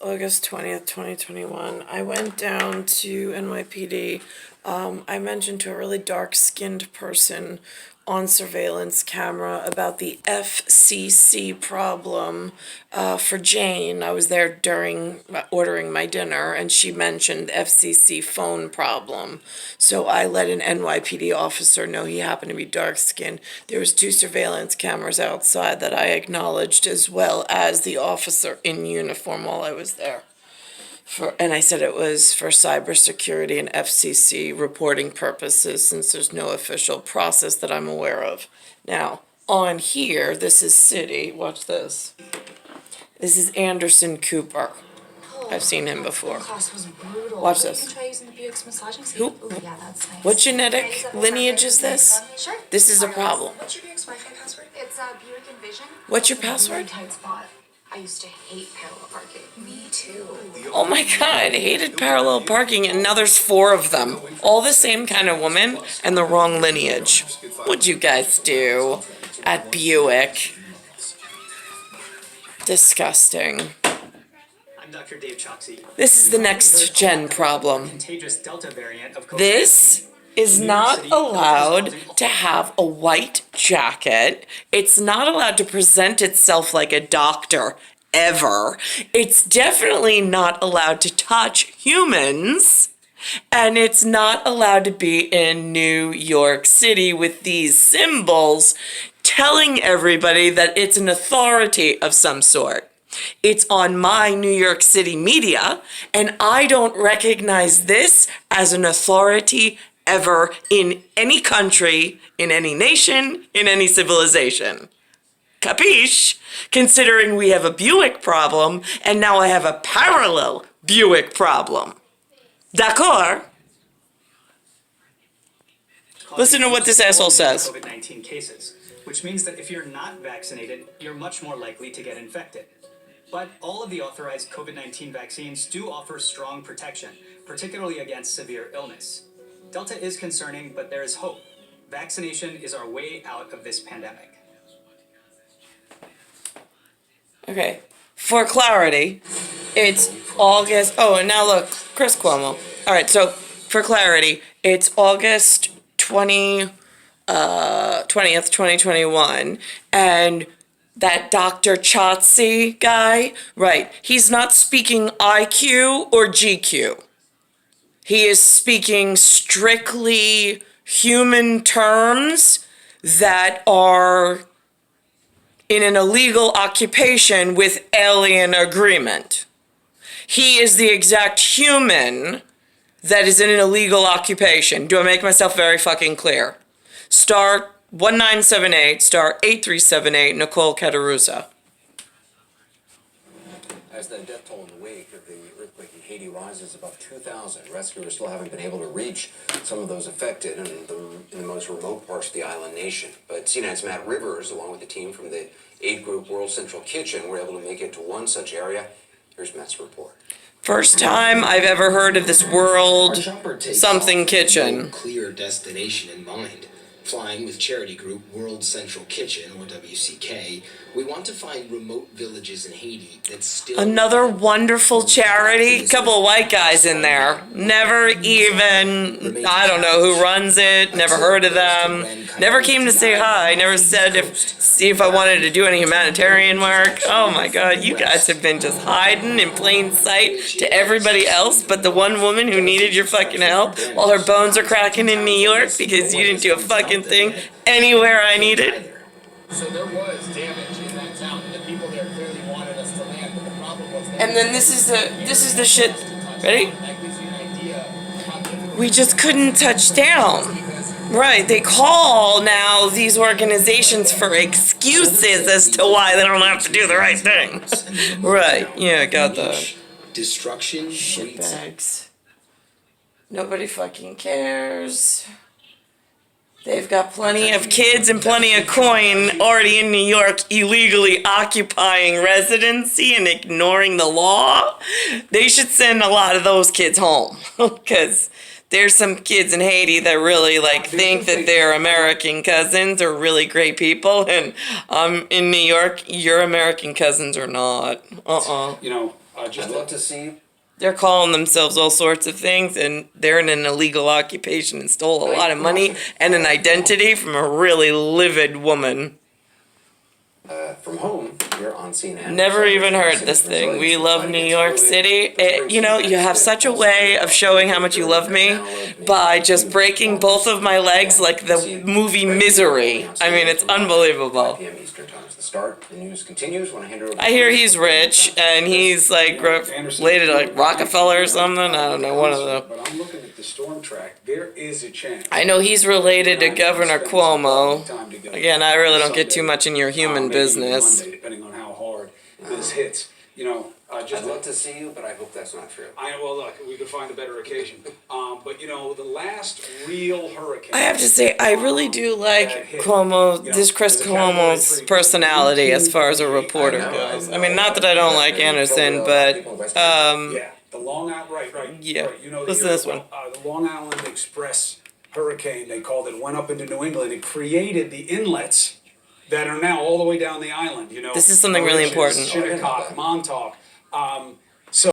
August 20th, 2021. I went down to NYPD. I mentioned to a really dark-skinned person on surveillance camera about the FCC problem for Jane. I was there during ordering my dinner, and she mentioned the FCC phone problem. So I let an NYPD officer know he happened to be dark-skinned. There was 2 surveillance cameras outside that I acknowledged, as well as the officer in uniform while I was there. And I said it was for cybersecurity and FCC reporting purposes, since there's no official process that I'm aware of. Now, on here, this is City. Watch this. This is Anderson Cooper. I've seen him before. Class was brutal. Watch this. You can try using the Buick's massaging seat. Who? Ooh, yeah, that's nice. What genetic lineage is this? Sure. This is a problem. What's your Buick's Wi-Fi password? It's Buick Envision. What's your Really password? tight spot. I used to hate parallel parking. Me too. Oh my god, I hated parallel parking, and now there's 4 of them. All the same kind of woman and the wrong lineage. What'd you guys do at Buick? Disgusting. I'm Dr. Dave Choksey. This is the next gen problem. Contagious Delta variant of COVID. This is not allowed to have a white jacket. It's not allowed to present itself like a doctor, ever. It's definitely not allowed to touch humans. And it's not allowed to be in New York City with these symbols telling everybody that it's an authority of some sort. It's on my New York City media, and I don't recognize this as an authority ever in any country, in any nation, in any civilization. Capiche? Considering we have a Buick problem, and now I have a parallel Buick problem. D'accord? Listen to what this asshole says. COVID-19 cases, which means that if you're not vaccinated, you're much more likely to get infected. But all of the authorized COVID-19 vaccines do offer strong protection, particularly against severe illness. Delta is concerning, but there is hope. Vaccination is our way out of this pandemic. Okay, for clarity, it's August, oh, and now look, Chris Cuomo. All right, so for clarity, it's August 20th, 2021, and that Dr. Choksey guy, right, he's not speaking IQ or GQ. He is speaking strictly human terms that are in an illegal occupation with alien agreement. He is the exact human that is in an illegal occupation. Do I make myself very fucking clear? Star 1978, star 8378, Nicole Cattaruzza. As the death toll in the wake of the earthquake in Haiti rises above 2,000, rescuers still haven't been able to reach some of those affected in the most remote parts of the island nation. But CNN's Matt Rivers, along with the team from the aid group World Central Kitchen, were able to make it to one such area. Here's Matt's report. First time I've ever heard of this World something kitchen. No clear destination in mind. Flying with charity group World Central Kitchen, or WCK, we want to find remote villages in Haiti that still... Another wonderful charity. Couple of white guys in there. Never even, I don't know who runs it. Never heard of them. Never came to say hi. Never said see if I wanted to do any humanitarian work. Oh my God, you guys have been just hiding in plain sight to everybody else but the one woman who needed your fucking help while her bones are cracking in New York because you didn't do a fucking thing anywhere I needed. So there was damage in that town, and the people there clearly wanted us to land, but the problem was... And then this is the shit. Ready? We just couldn't touch down. Right, they call now these organizations for excuses as to why they don't have to do the right thing. Right, yeah, got that. Destruction. Shitbags. Nobody fucking cares. They've got plenty of kids and plenty of coin already in New York illegally occupying residency and ignoring the law. They should send a lot of those kids home because there's some kids in Haiti that really think that they're American cousins or really great people, and in New York, your American cousins are not. You know, I'd love to see. They're calling themselves all sorts of things, and they're in an illegal occupation and stole a lot of money and an identity from a really livid woman. From home, you're on CNN. Never even heard this thing. We love New York City. You know, you have such a way of showing how much you love me by just breaking both of my legs like the movie Misery. I mean, it's unbelievable. 5 p.m. Eastern Time is the start. The news continues when I hand it over. I hear he's rich, and he's like related to like Rockefeller or something. I don't know, one of the. But I'm looking at the storm track. There is a chance. I know he's related to Governor Cuomo. Again, I really don't get too much in your human business. Monday, depending on how hard this hits. You know, I'd love to see you, but I hope that's not true. well, look, we could find a better occasion. But you know, the last real hurricane. I have to say, I really do like Cuomo, this Chris Cuomo's personality as far as a reporter goes. I mean, not that I don't like Anderson, but Yeah, the Long Island, right. Yeah. Right, you know, Listen to this one. The Long Island Express hurricane, they called it, went up into New England. It created the inlets that are now all the way down the island. You know, This is something really Mauritius, important. Shinnecock, Montauk.